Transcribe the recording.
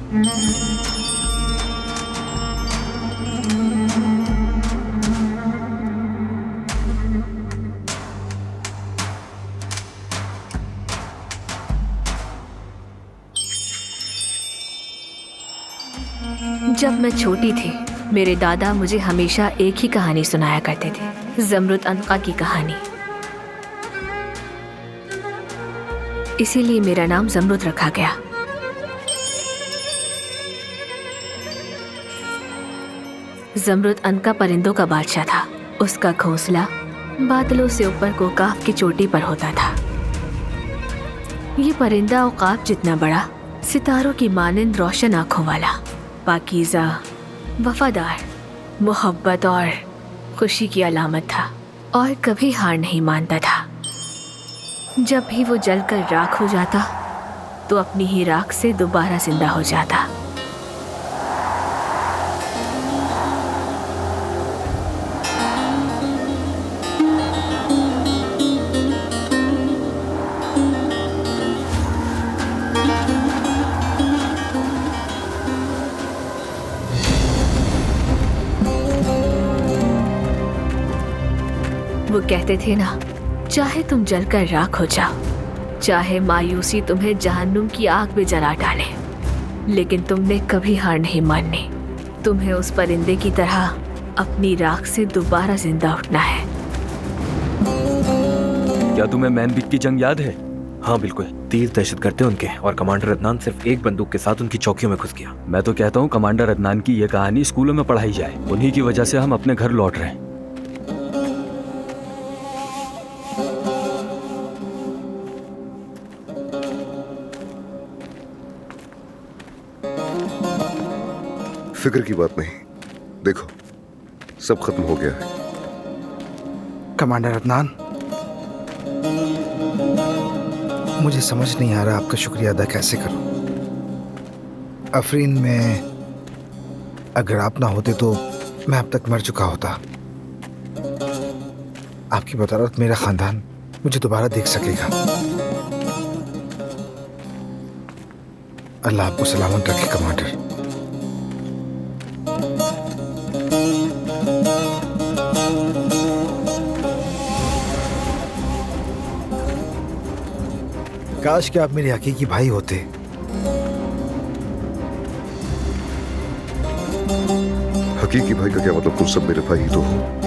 जब मैं छोटी थी, मेरे दादा मुझे हमेशा एक ही कहानी सुनाया करते थे, ज़मरुद अनका की कहानी। इसीलिए मेरा नाम ज़मरुद रखा गया। ज़मरुद अनका परिंदों का बादशाह था। उसका घोंसला बादलों से ऊपर कोकाफ की चोटी पर होता था। ये परिंदा औकाफ जितना बड़ा, सितारों की मानिंद रोशन आंखों वाला, पाकीज़ा, वफादार, मोहब्बत और खुशी की अलामत था और कभी हार नहीं मानता था। जब भी वो जलकर राख हो जाता तो अपनी ही राख से दोबारा जिंदा हो जाता। वो कहते थे ना, चाहे तुम जलकर राख हो जाओ, चाहे मायूसी तुम्हें जहन्नुम की आग में जला डाले, लेकिन तुमने कभी हार नहीं माननी। तुम्हें उस परिंदे की तरह अपनी राख से दोबारा जिंदा उठना है। क्या तुम्हें मैनबिक की जंग याद है? हाँ बिल्कुल। तीर दहशत करते उनके और कमांडर अदनान सिर्फ एक बंदूक के साथ उनकी चौकियों में घुस गया। मैं तो कहता हूँ कमांडर अदनान की ये कहानी स्कूलों में पढ़ाई जाए। उन्हीं की वजह से हम अपने घर लौट रहे हैं। फिक्र की बात नहीं, देखो सब खत्म हो गया है। कमांडर अदनान, मुझे समझ नहीं आ रहा आपका शुक्रिया अदा कैसे करूं। अफरीन में अगर आप ना होते तो मैं अब तक मर चुका होता। आपकी बदौलत मेरा खानदान मुझे दोबारा देख सकेगा। अल्लाह आपको सलामत रखे कमांडर। काश कि आप मेरे हकीकी भाई होते। हकीकी भाई का क्या मतलब? तुम सब मेरे भाई ही तो हो।